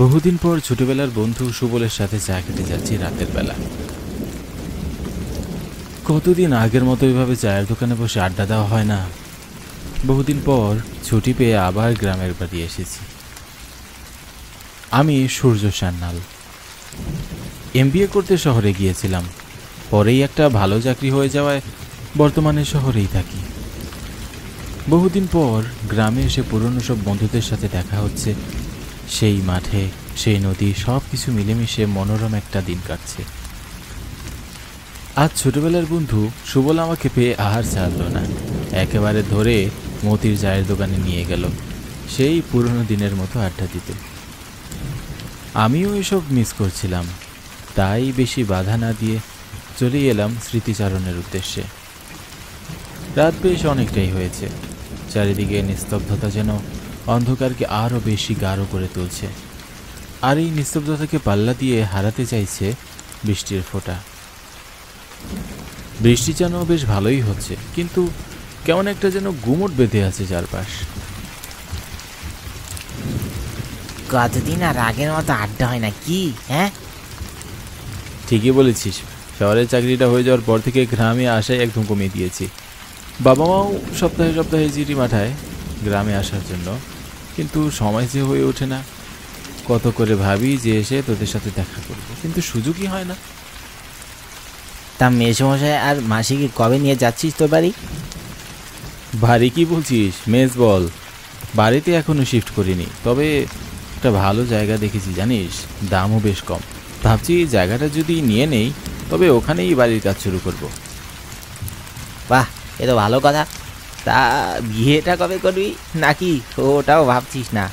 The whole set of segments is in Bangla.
বহুদিন পর ছোটবেলার বন্ধু সুবলের সাথে চা খেতে যাচ্ছি রাতের বেলা। কতদিন আগের মতো এভাবে চায়ের দোকানে বসে আড্ডা দেওয়া হয় না। বহুদিন পর ছুটি পেয়ে আবার গ্রামের বাড়ি এসেছি। আমি সূর্য সান্যাল। এমবিএ করতে শহরে গিয়েছিলাম, পরেই একটা ভালো চাকরি হয়ে যাওয়ায় বর্তমানে শহরেই থাকি। বহুদিন পর গ্রামে এসে পুরনো সব বন্ধুদের সাথে দেখা হচ্ছে। সেই মাঠে, সেই নদী, সব কিছু মিলেমিশে মনোরম একটা দিন কাটছে। আজ ছোটবেলার বন্ধু সুবল আমাকে পেয়ে আর ছাড়ল না, একেবারে ধরে মতির চায়ের দোকানে নিয়ে গেল সেই পুরনো দিনের মতো আড্ডা দিতে। আমিও এসব মিস করছিলাম, তাই বেশি বাধা না দিয়ে চলে এলাম স্মৃতিচারণের উদ্দেশ্যে। রাত বেশ অনেকটাই হয়েছে, চারিদিকে নিস্তব্ধতা যেন অন্ধকারকে আরও বেশি গাঢ় করে তুলছে। আর এই নিস্তব্ধতাকে পাল্লা দিয়ে হারাতে চাইছে বৃষ্টির ফোঁটা। বৃষ্টি যেন বেশ ভালোই হচ্ছে, কিন্তু কেমন একটা যেন গুমট বেঁধে আছে চারপাশ। কতদিন আর আগের মতো আড্ডা হয় না কি? হ্যাঁ, ঠিকই বলেছিস, শহরের চাকরিটা হয়ে যাওয়ার পর থেকে গ্রামে আসাই একদম কমিয়ে দিয়েছি। বাবা মাও সপ্তাহে সপ্তাহে চিঠি পাঠায় গ্রামে আসার জন্য, কিন্তু সময় যে হয়ে ওঠে না। কত করে ভাবি যে এসে তোদের সাথে দেখা করবো, কিন্তু সুযোগই হয় না। তা মেসমশাই আর মাসিকে কবে নিয়ে যাচ্ছিস তোর বাড়ি? বাড়ি কি বলছিস, মেস বল। বাড়িতে এখনো শিফট করিনি, তবে একটা ভালো জায়গা দেখেছি জানিস, দামও বেশ কম। ভাবছি জায়গাটা যদি নিয়ে নেই তবে ওখানেই বাড়ির কাজ শুরু করব। বাহ, এ তো ভালো কথা। তা বিয়েটা কবে করবি, নাকি ওটাও ভাবছিস না?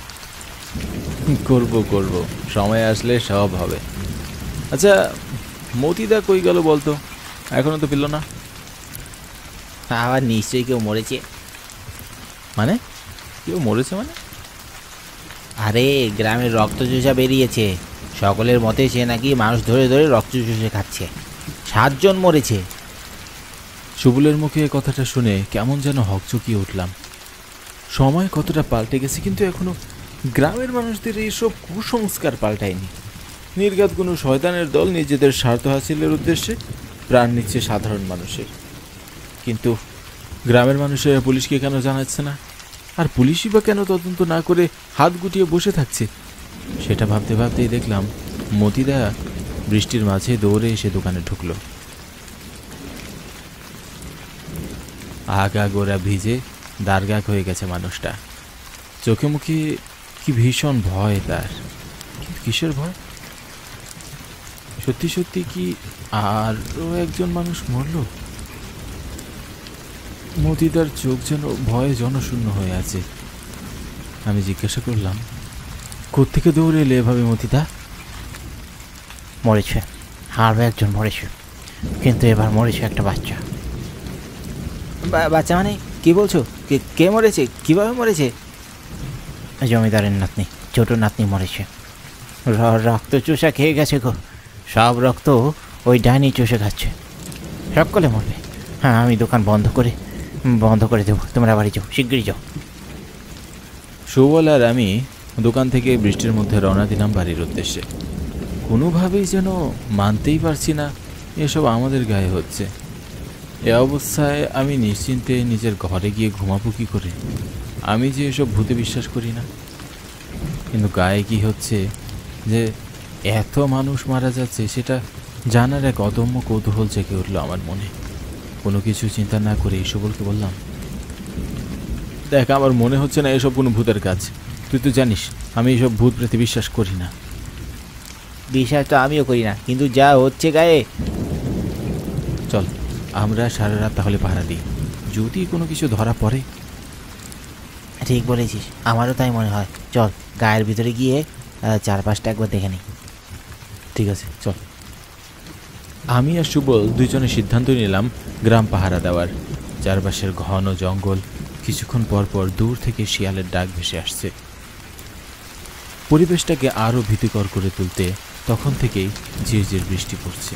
করব করব, সময় আসলে সব হবে। আচ্ছা, মতিদা কই গেল বলতো, এখনো তো পেল না। আবার নিশ্চয়ই কেউ মরেছে। মানে কেউ মরেছে মানে? আরে, গ্রামের রক্তচোষা বেরিয়েছে। সকলের মতে সে নাকি মানুষ ধরে ধরে রক্ত চুষে খাচ্ছে। 7 জন মরেছে। সুবলের মুখে কথাটা শুনে কেমন যেন হকচকিয়ে উঠলাম। সময় কতটা পাল্টে গেছে, কিন্তু এখনো গ্রামের মানুষদের এইসব কুসংস্কার পাল্টায়নি। নির্ঘাত কোনো শয়তানের দল নিজেদের স্বার্থ হাসিলের উদ্দেশ্যে প্রাণ নিচ্ছে সাধারণ মানুষের। কিন্তু গ্রামের মানুষেরা পুলিশকে কেন জানাচ্ছে না? আর পুলিশই বা কেন তদন্ত না করে হাত গুটিয়ে বসে থাকছে? সেটা ভাবতে ভাবতেই দেখলাম মতিদা বৃষ্টির মাঝে দৌড়ে এসে দোকানে ঢুকলো। আগা গোড়া ভিজে দারগাগ হয়ে গেছে মানুষটা। চোখে মুখে কি ভীষণ ভয় তার। কিন্তু কিসের ভয়? সত্যি সত্যি কি আরও একজন মানুষ মরল? মতিদার চোখ যেন ভয়ে জনশূন্য হয়ে আছে। আমি জিজ্ঞাসা করলাম, কোত্থেকে দৌড়ে এলে এভাবে মতিদা? মরেছে, আরও একজন মরেছে, কিন্তু এবার মরেছে একটা বাচ্চা। বাচ্চা মানে কি বলছো? কে মরেছে? কিভাবে মরেছে? জমিদারের নাতনি, ছোট নাতনি মরেছে। রক্ত চুষা খেয়ে গেছে গো। সব রক্ত ওই ডাইনি চুষে খাচ্ছে। সকলে মরবে। হ্যাঁ, আমি দোকান বন্ধ করে দেবো। তোমরা বাড়ি যাও, শিগগিরই যাও। সুবল আর আমি দোকান থেকে বৃষ্টির মধ্যে রওনা দিলাম বাড়ির উদ্দেশ্যে। কোনোভাবেই যেন মানতেই পারছি না এসব আমাদের গায়ে হচ্ছে। এ অবস্থায় আমি নিশ্চিন্তে নিজের ঘরে গিয়ে ঘুমাবো কী করে? আমি যে এসব ভূতে বিশ্বাস করি না, কিন্তু গায়ে কি হচ্ছে যে এত মানুষ মারা যাচ্ছে সেটা জানার এক অদম্য কৌতূহল জেগে উঠল আমার মনে। কোনো কিছু চিন্তা না করে সুবলকে বললাম, দেখ, আমার মনে হচ্ছে না এসব কোনো ভূতের কাজ। তুই তো জানিস আমি এসব ভূত প্রেতে বিশ্বাস করি না। বিশ্বাস তো আমিও করি না, কিন্তু যা হচ্ছে গায়ে। চল আমরা সারা রাত তাহলে পাহারা দিই, যদি কোনো কিছু ধরা পড়ে। ঠিক বলেছিস, আমারও তাই মনে হয়। চল গায়ের ভিতরে গিয়ে চারপাশটা একবার দেখে নিই। ঠিক আছে, চল। আমি আর সুবল দুজনে সিদ্ধান্ত নিলাম গ্রাম পাহারা দেওয়ার। চারপাশের ঘন জঙ্গল, কিছুক্ষণ পর পর দূর থেকে শিয়ালের ডাক ভেসে আসছে। পরিবেশটাকে আরও ভীতিকর করে তুলতে তখন থেকেই ঝিরঝির বৃষ্টি পড়ছে।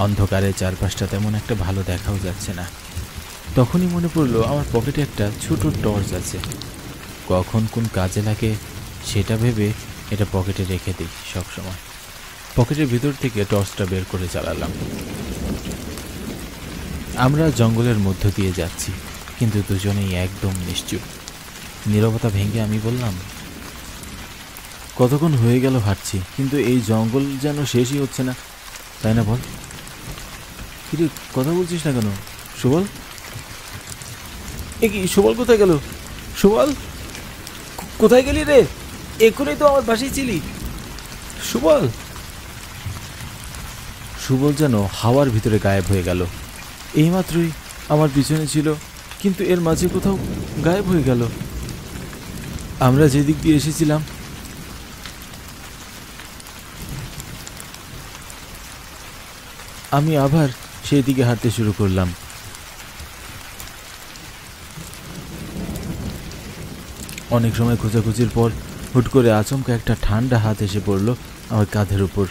অন্ধকারে চারপাশটা তেমন একটা ভালো দেখাও যাচ্ছে না। তখনই মনে পড়লো আমার পকেটে একটা ছোট টর্চ আছে। কখন কোন কাজে লাগে সেটা ভেবে এটা পকেটে রেখে দিই সবসময়। পকেটের ভিতর থেকে টর্চটা বের করে চালালাম। আমরা জঙ্গলের মধ্য দিয়ে যাচ্ছি, কিন্তু দুজনেই একদম নিশ্চুপ। নীরবতা ভেঙে আমি বললাম, কতক্ষণ হয়ে গেল হাঁটছি, কিন্তু এই জঙ্গল যেন শেষই হচ্ছে না, তাই না বল? কিন্তু কথা বলছিস না কেন সুবল? এ কি সুবল, কোথায় গেল? সুবল, কোথায় গেলি রে? এক্ষুনি তো আমার পাশেই ছিলি। সুবল। সুবল যেন হাওয়ার ভিতরে গায়েব হয়ে গেল। এইমাত্রই আমার পিছনে ছিল, কিন্তু এর মাঝে কোথাও গায়েব হয়ে গেল। আমরা যেদিক দিয়ে এসেছিলাম আমি আবার সেই দিকে হাঁটতে শুরু করলাম। অনেক সময় খোঁজাখুঁজির পর হুট করে আচমকা একটা ঠান্ডা হাত এসে পড়ল আমার কাঁধের উপর।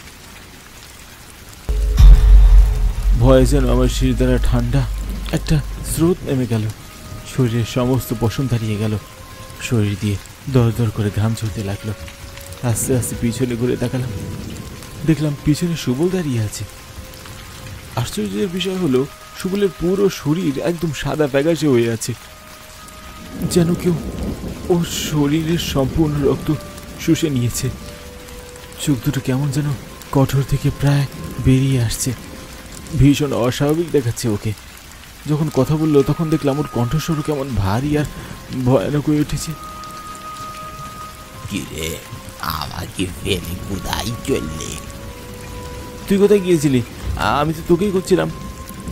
ভয়ে যেন আমার শির দ্বারা ঠান্ডা একটা স্রোত নেমে গেল। শরীরের সমস্ত পশম দাঁড়িয়ে গেল। শরীর দিয়ে দর দর করে ঘাম ঝরতে লাগলো। আস্তে আস্তে পিছনে ঘুরে তাকালাম, দেখলাম পিছনে সুবল দাঁড়িয়ে আছে। আশ্চর্যের বিষয় হলো, সুবলের পুরো শরীর একদম সাদা ফ্যাকাশে হয়ে আছে, যেন কেউ ওর শরীরের সম্পূর্ণ রক্ত শুষে নিয়েছে। চোখ দুটো কেমন যেন কঠোর থেকে প্রায় বেরিয়ে আসছে। ভীষণ অস্বাভাবিক দেখাচ্ছে ওকে। যখন কথা বললো তখন দেখলাম ওর কণ্ঠস্বর কেমন ভারী আর ভয়ানক হয়ে উঠেছে। কিরে, আমাকে ফেলে কোথায় চললে? তুই কোথায় গিয়েছিলি? আমি তো তোকেই করছিলাম।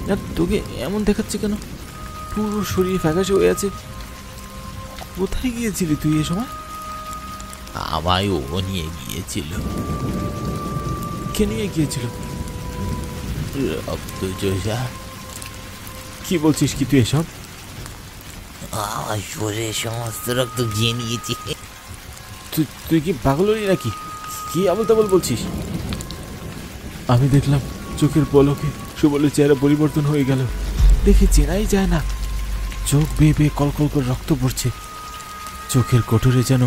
না, তোকে এমন দেখাচ্ছে কেন? পুরো শরীর ফ্যাকাশে হয়ে আছে। কোথায় গিয়েছিলি তুই এ সময়? আমায় ও নিয়ে গিয়েছিল। কে নিয়ে গিয়েছিল? রক্তচোষা। কি বলছিস কি তুই এসব? আমার শরীরের সমস্ত রক্ত গিয়ে নিয়েছে। তুই কি পাগল হলি নাকি? কি আবল তাবল বলছিস? আমি দেখলাম চোখের পলকে সুবলের চেহারা পরিবর্তন হয়ে গেল। দেখে চেনাই যায় না। চোখ বেয়ে বেয়ে কলকল করে রক্ত পড়ছে। চোখের কোটরে যেন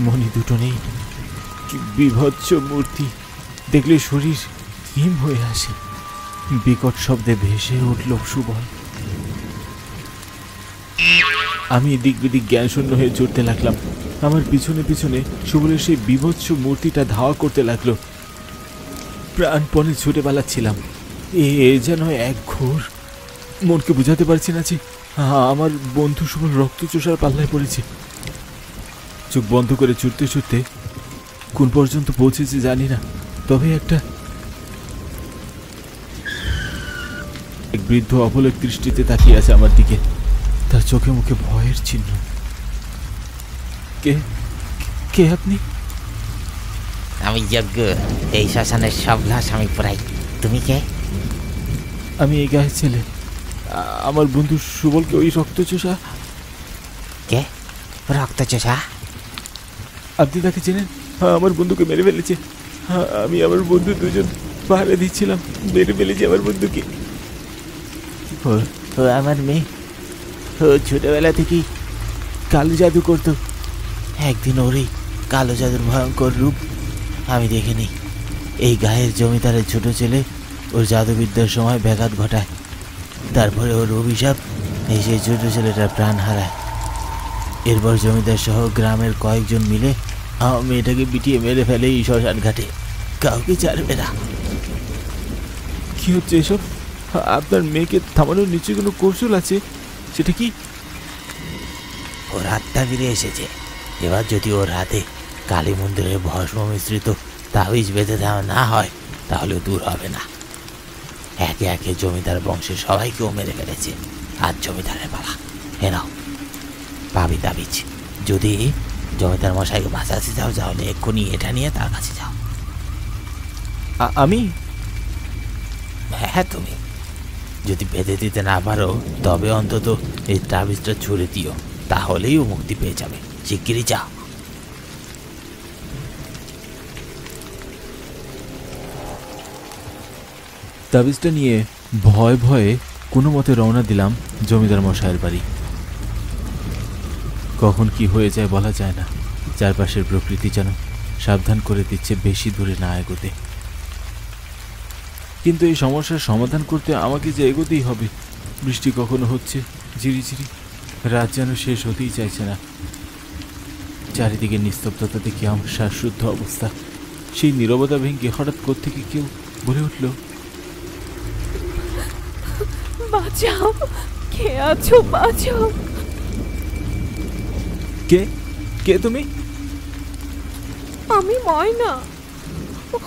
মণি দুটো নেই। কি বিভৎস মূর্তি! দেখলে শরীর হিম হয়ে আসে। বিকট শব্দে ভেসে উঠল সুবল। আমি এদিক বিদিক জ্ঞান শূন্য হয়ে ছুটতে লাগলাম। আমার পিছনে পিছনে সুবলের সেই বিভৎস মূর্তিটা ধাওয়া করতে লাগলো। প্রাণপণে ছুটে পালাচ্ছিলাম। এ যেন এক ঘোর। মনকে বুঝাতে পারছি না যে আমার বন্ধু সুবল রক্তচোষার পাল্লায় পড়েছে। চোখ বন্ধ করে ছুটতে ছুটতে কোন পর্যন্ত পৌঁছেছে জানি না, তবে এক বৃদ্ধ অপলক দৃষ্টিতে তাকিয়ে আছে আমার দিকে। তার চোখে মুখে ভয়ের চিহ্ন। কে কে আপনি? আমি যজ্ঞ, এই শ্মশানের সব লাশ আমি পুরাই। তুমি কে? আমি এই গায়ের ছেলে। আমার বন্ধু সুবলকে ওই রক্তচোষা। কে রক্তচোষা? আপনি তাকে চেনেন? আমার বন্ধুকে মেরে ফেলেছে। আমি আমার বন্ধু দুজন পাহাড়ে দিচ্ছিলাম, মেরে ফেলেছি আমার বন্ধুকে। ও আমার মেয়ে। ও ছোটবেলা থেকেই কালো জাদু করতো। একদিন ওরই কালো জাদুর ভয়ঙ্কর রূপ আমি দেখিনি। এই গায়ের জমিদারের ছোট ছেলে ওর জাদুবিদ্যার সময় ব্যাঘাত ঘটায়। তারপরে ওর অভিশাপ এই সেই ছোট ছেলেটার প্রাণ হারায়। এরপর জমিদার সহ গ্রামের কয়েকজন মিলে আমার মেয়েটাকে পিটিয়ে মেরে ফেলে এই শ্মশান ঘাটে। কাউকে ছাড়বে না। কি হচ্ছে এসব? আপনার মেয়েকে থামানোর নিচে কোনো কৌশল আছে? সেটা কি? ওর আত্মা ফিরে এসেছে। এবার যদি ওর হাতে কালী মন্দিরের ভস্ম মিশ্রিত তাবিজ বেঁধে দেওয়া না হয়, তাহলে দূর হবে না। একে একে জমিদার বংশের সবাইকেও মেরে ফেলেছে। আর জমিদারের পালা। এ নাও পাবি তাবিজ। যদি জমিদার মশাইকে বাঁচাতে যাও, তাহলে এক্ষুনি এটা নিয়ে তার কাছে যাও। আমি? হ্যাঁ, তুমি। যদি বেঁধে দিতে না পারো, তবে অন্তত এই তাবিজটা ছুঁড়ে দিও, তাহলেই ও মুক্তি পেয়ে যাবে। শিগগিরই যাও। তাবিজটা নিয়ে ভয়ে ভয়ে কোনো মতে রওনা দিলাম জমিদার মশাইয়ের বাড়ি। কখন কি হয়ে যায় বলা যায় না। চারপাশের প্রকৃতি যেন সাবধান করে দিচ্ছে বেশি দূরে না এগোতে। কিন্তু এই সমস্যার সমাধান করতে আমাকে যে এগোতেই হবে। বৃষ্টি কখনো হচ্ছে ঝিরিঝিরি, রাত যেন শেষ হতেই চাইছে না। চারিদিকে নিস্তব্ধতা দেখে আমার শ্বাসরুদ্ধ অবস্থা। সেই নীরবতা ভেঙে হঠাৎ কোত্থেকে কেউ বলে উঠল, বাঁচাও, কে আছো, বাঁচাও। কে কে তুমি? আমি ময়না। ও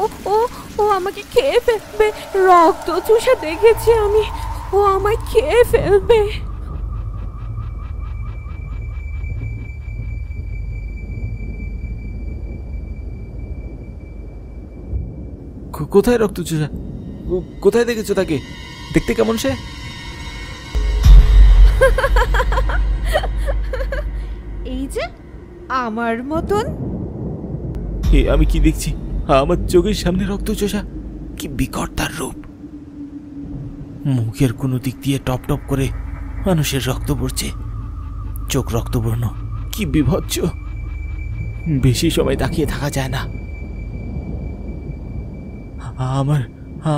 ও ও ও আমাকে খেয়ে ফেলবে, রক্ত চুষা দেখেছি আমি, ও আমায় খেয়ে ফেলবে। কোথায় রক্তচোষা? কোথায় দেখেছো তাকে? দেখতে কেমন সে? এই যে আমার মতন। এ আমি কি দেখছি? আমার চোখের সামনে রক্তচোষা। কি বিকট তার রূপ! মুখের কোনো দিক দিয়ে টপ টপ করে মানুষের রক্ত পড়ছে, চোখ রক্তবর্ণ। কি বিভৎস! বেশি সময় তাকিয়ে থাকা যায় না।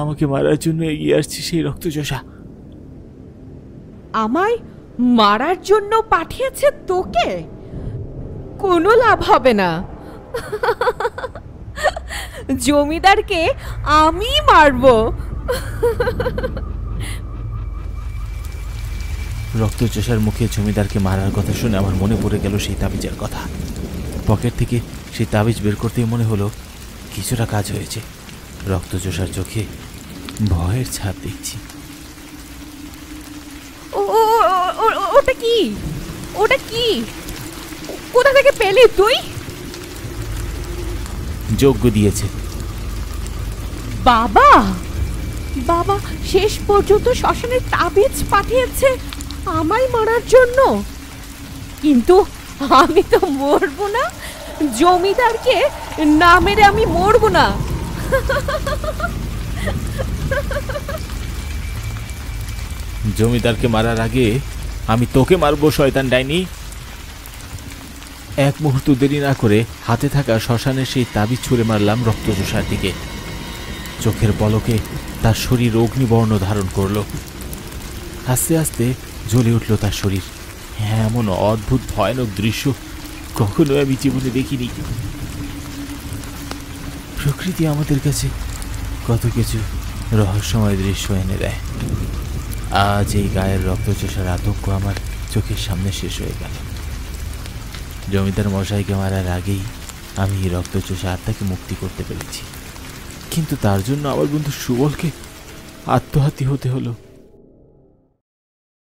আমাকে মারার জন্য এগিয়ে আসছে সেই রক্তচোষা। আমায় মারার জন্য পাঠিয়েছে তোকে? কোনো লাভ হবে না। জমিদারকে আমি মারবো। রক্তচোষার মুখে জমিদারকে মারার কথা শুনে আমার মনে পড়ে গেল সেই তাবিজের কথা। পকেট থেকে সেই তাবিজ বের করতেই মনে হলো কিছুটা কাজ হয়েছে। রক্তচোষার চোখে ভয়ের ছাপ দেখছি। ওটা কি? ওটা কি? কোথা থেকে পেলি তুই? যজ্ঞ দিয়েছে। বাবা, বাবা শেষ পর্যন্ত শ্মশানের তাবিজ পাঠিয়েছে আমায় মারার জন্য। কিন্তু আমি তো মরবো না। জমিদারকে না মেরে আমি মরবো না। জমিদারকে মারার আগে আমি তোকে মারবো শয়তান ডাইনি। এক মুহূর্ত দেরি না করে হাতে থাকা শ্মশানের সেই তাবিজ ছুঁড়ে মারলাম রক্তচোষার দিকে। চোখের পলকে তার শরীর অগ্নিবর্ণ ধারণ করল। আস্তে আস্তে জ্বলে উঠল তার শরীর। এমন অদ্ভুত ভয়ানক দৃশ্য কখনো আমি জীবনে দেখিনি। প্রকৃতি আমাদের কাছে কত কিছু রহস্যময় দৃশ্য এনে দেয়। আজ এই গায়ের রক্তচোষার আতঙ্ক আমার চোখের সামনে শেষ হয়ে গেল। জমিদার মশাইকে মারার আগেই আমি এই রক্তচোষা আত্মাকে মুক্তি করতে পেরেছি, কিন্তু তার জন্য আমার বন্ধু সুবলকে আত্মঘাতী হতে হলো।